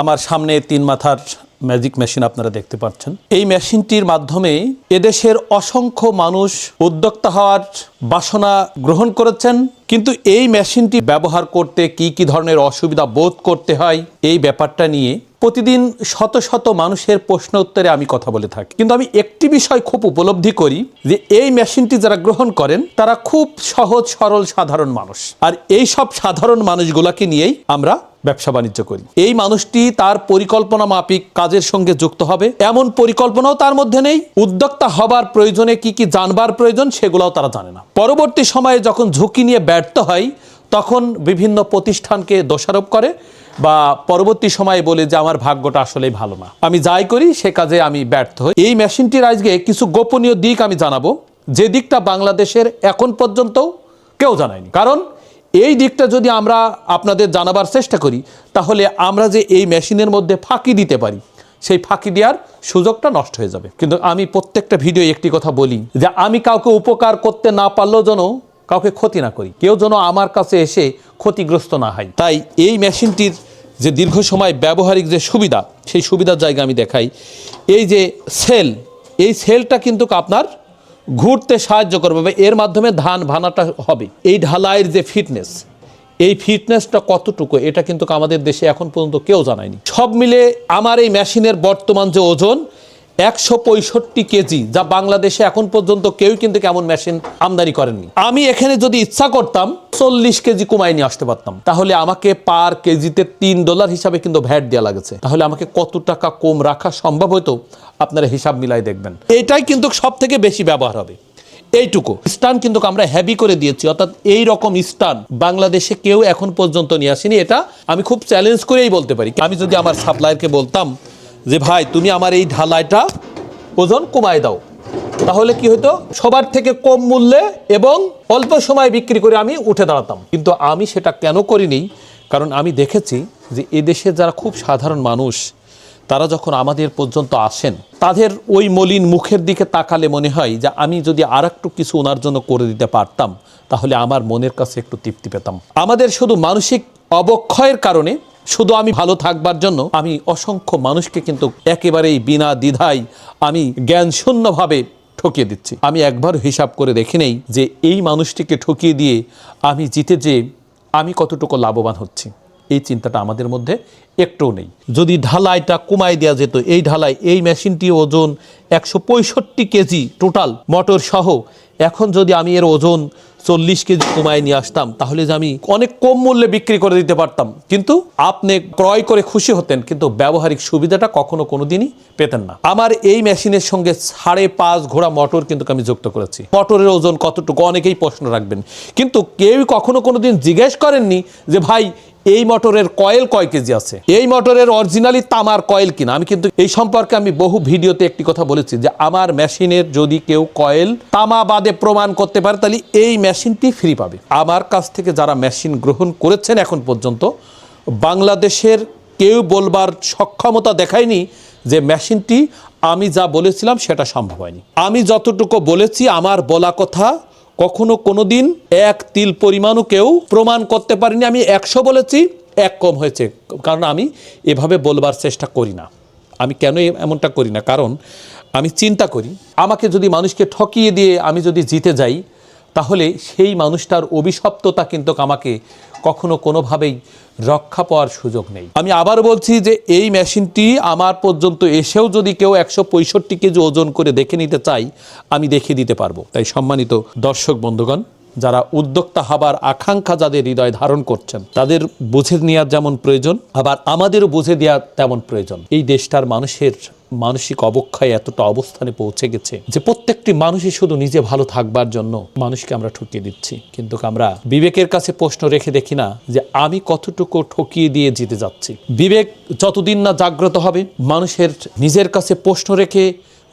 আমার সামনে 3 মাথার ম্যাজিক মেশিন আপনারা দেখতে পাচ্ছেন। এই মেশিনটির মাধ্যমে এদেশের অসংখ্য মানুষ উদ্যোক্তা হওয়ার বাসনা গ্রহণ করেছেন, কিন্তু এই মেশিনটি ব্যবহার করতে কি কি ধরনের অসুবিধা বোধ করতে হয় এই ব্যাপারটা নিয়ে প্রতিদিন শত শত মানুষের প্রশ্ন উত্তরে আমি কথা বলে থাকি। কিন্তু আমি একটি বিষয় খুব উপলব্ধি করি যে এই মেশিনটি যারা গ্রহণ করেন তারা খুব সহজ সরল সাধারণ মানুষ, আর এই সব সাধারণ মানুষগুলোকে নিয়েই আমরা ব্যবসা বাণিজ্য করি। এই মানুষটি তার পরিকল্পনা মাফিক কাজের সঙ্গে যুক্ত হবে, এমন পরিকল্পনাও তার মধ্যে নেই। উদ্যোক্তা হবার প্রয়োজনে কি কি জানবার প্রয়োজন সেগুলোও তারা জানে না। পরবর্তী সময়ে যখন ঝুঁকি নিয়ে ব্যর্থ হয় তখন বিভিন্ন প্রতিষ্ঠানকে দোষারোপ করে বা পরবর্তী সময়ে বলে যে আমার ভাগ্যটা আসলেই ভালো না, আমি যাই করি সে কাজে আমি ব্যর্থ হই। এই মেশিনটির আজকে কিছু গোপনীয় দিক আমি জানাবো, যে দিকটা বাংলাদেশের এখন পর্যন্ত কেউ জানায়নি। কারণ এই দিকটা যদি আমরা আপনাদের জানাবার চেষ্টা করি তাহলে আমরা যে এই মেশিনের মধ্যে ফাঁকি দিতে পারি সেই ফাঁকি দেওয়ার সুযোগটা নষ্ট হয়ে যাবে। কিন্তু আমি প্রত্যেকটা ভিডিও একটি কথা বলি যে আমি কাউকে উপকার করতে না পারলেও যেন কাউকে ক্ষতি না করি, কেউ যেন আমার কাছে এসে ক্ষতিগ্রস্ত না হয়। তাই এই মেশিনটির যে দীর্ঘ সময় ব্যবহারিক যে সুবিধা সেই সুবিধার জায়গা আমি দেখাই। এই যে সেল, এই সেলটা কিন্তু আপনার ঘুরতে সাহায্য করবে, এর মাধ্যমে ধান ভানাটা হবে। এই ঢালাইয়ের যে ফিটনেস, এই ফিটনেসটা কতটুকু এটা কিন্তু আমাদের দেশে এখন পর্যন্ত কেউ জানায়নি। সব মিলে আমার এই মেশিনের বর্তমান যে ওজন 165 কেজি, যা বাংলাদেশে এখন পর্যন্ত কেউ কিন্তু এমন মেশিন আমদানি করেননি। আমি এখানে যদি ইচ্ছা করতাম 40 কেজি কমায় নিয়ে আসতে পারতাম, তাহলে আমাকে পার কেজিতে $3 হিসাবে কিন্তু ভ্যাট দেওয়া লাগছে। তাহলে আমাকে কত টাকা কম রাখা সম্ভব হতো আপনারা হিসাব মিলাই দেখবেন। এটাই কিন্তু সব থেকে বেশি ব্যবহার হবে। এইটুকু স্টান কিন্তু আমরা হেভি করে দিয়েছি, অর্থাৎ এই রকম স্টান বাংলাদেশে কেউ এখন পর্যন্ত নিয়ে আসেনি। এটা আমি খুব চ্যালেঞ্জ করেই বলতে পারি। আমি যদি আমার সাপ্লায়ারকে বলতাম যে ভাই তুমি আমার এই ঢালাইটা ওজন কমায় দাও, তাহলে কি হতো, সবার থেকে কম মূল্যে এবং অল্প সময় বিক্রি করে আমি উঠে দাঁড়াতাম। কিন্তু আমি সেটা কেন করিনি, কারণ আমি দেখেছি যে এদেশে যারা খুব সাধারণ মানুষ তারা যখন আমাদের পর্যন্ত আসেন তাদের ওই মলিন মুখের দিকে তাকালে মনে হয় যে আমি যদি আর একটু কিছু ওনার জন্য করে দিতে পারতাম তাহলে আমার মনের কাছে একটু তৃপ্তি পেতাম। আমাদের শুধু মানসিক অবক্ষয়ের কারণে, শুধু আমি ভালো থাকবার জন্য আমি অসংখ্য মানুষকে কিন্তু একেবারেই বিনা দ্বিধায় আমি জ্ঞান শূন্যভাবে ঠকিয়ে দিচ্ছি। আমি একবার হিসাব করে দেখে নেই যে এই মানুষটিকে ঠকিয়ে দিয়ে আমি জিতে যে আমি কতটুকু লাভবান হচ্ছি, এই চিন্তাটা আমাদের মধ্যে একটুও নেই। যদি ঢালাইটা কমাই দেওয়া যেত, এই ঢালাই, এই মেশিনটি ওজন 165 কেজি টোটাল মোটর সহ, এখন যদি আমি এর ওজন 40 কেজি কমায় নিয়ে আসতাম তাহলে যে আমি অনেক কম মূল্যে বিক্রি করে দিতে পারতাম, কিন্তু আপনি ক্রয় করে খুশি হতেন, কিন্তু ব্যবহারিক সুবিধাটা কখনো কোনোদিনই পেতেন না। আমার এই মেশিনের সঙ্গে 5.5 ঘোড়া মোটর কিন্তু আমি যুক্ত করেছি। মোটরের ওজন কতটুকু অনেকেই প্রশ্ন রাখবেন, কিন্তু কেউ কখনো কোনোদিন জিজ্ঞেস করেননি যে ভাই এই মোটরের কয়েল কয় কেজি আছে, এই মোটরের অরিজিনালি তামার কয়েল কিনা। আমি কিন্তু এই সম্পর্কে আমি বহু ভিডিওতে একটি কথা বলেছি যে আমার মেশিনের যদি কেউ কয়েল তামা বাদে প্রমাণ করতে পারে তাহলে এই মেশিনটি ফ্রি পাবে। আমার কাছ থেকে যারা মেশিন গ্রহণ করেছেন এখন পর্যন্ত বাংলাদেশের কেউ বলবার সক্ষমতা দেখায়নি যে মেশিনটি আমি যা বলেছিলাম সেটা সম্ভব হয়নি। আমি যতটুকু বলেছি আমার বলা কথা কখনো কোনোদিন এক তিল পরিমাণও কেউ প্রমাণ করতে পারিনি। আমি 100 বলেছি, 1 কম হয়েছে, কারণ আমি এভাবে বলবার চেষ্টা করি না। আমি কেন এমনটা করি না, কারণ আমি চিন্তা করি আমাকে যদি মানুষকে ঠকিয়ে দিয়ে আমি যদি জিতে যাই তাহলে সেই মানুষটার অভিশপ্ততা কিন্তু আমাকে কখনো কোনোভাবেই রক্ষা পাওয়ার সুযোগ নেই। আমি আবার বলছি যে এই মেশিনটি আমার পর্যন্ত এসেও যদি কেউ 165 কেজি ওজন করে দেখে নিতে চাই আমি দেখিয়ে দিতে পারবো। তাই সম্মানিত দর্শক বন্ধুগণ, যারা উদ্যোক্তা হবার আকাঙ্ক্ষা যাদের হৃদয় ধারণ করছেন তাদের বুঝে নেওয়ার যেমন প্রয়োজন, আবার আমাদেরও বুঝে দেওয়ার তেমন প্রয়োজন। এই দেশটার মানুষের মানসিক অবক্ষয় এতটা অবস্থানে পৌঁছে গেছে যে প্রত্যেকটি মানুষই শুধু নিজে ভালো থাকবার জন্য মানুষকে আমরা ঠকিয়ে দিচ্ছি, কিন্তু আমরা বিবেকের কাছে প্রশ্ন রেখে দেখি না যে আমি কতটুকু ঠকিয়ে দিয়ে জিতে যাচ্ছি। বিবেক যতদিন না জাগ্রত হবে, মানুষের নিজের কাছে প্রশ্ন রেখে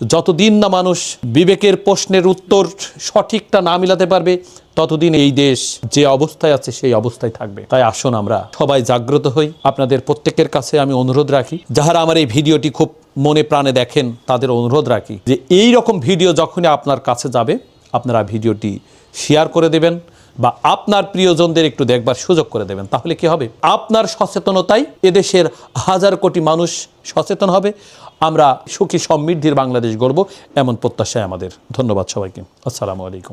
যতদিন না মানুষ বিবেকের প্রশ্নের উত্তর সঠিকটা না মিলাতে পারবে ততদিন এই দেশ যে অবস্থায় আছে সেই অবস্থায় থাকবে। তাই আসুন আমরা সবাই জাগ্রত হই। আপনাদের প্রত্যেকের কাছে আমি অনুরোধ রাখি, যারা আমার এই ভিডিওটি খুব মনে প্রাণে দেখেন তাদের অনুরোধ রাখি যে এই রকম ভিডিও যখনই আপনার কাছে যাবে আপনারা ভিডিওটি শেয়ার করে দেবেন বা আপনার প্রিয়জনদের একটু দেখবার সুযোগ করে দেবেন। তাহলে কি হবে? আপনার সচেতনতায় এদেশের হাজার কোটি মানুষ সচেতন হবে, আমরা সুখী সমৃদ্ধির বাংলাদেশ গড়ব, এমন প্রত্যাশায় আমাদের। ধন্যবাদ সবাইকে। আসসালামু আলাইকুম।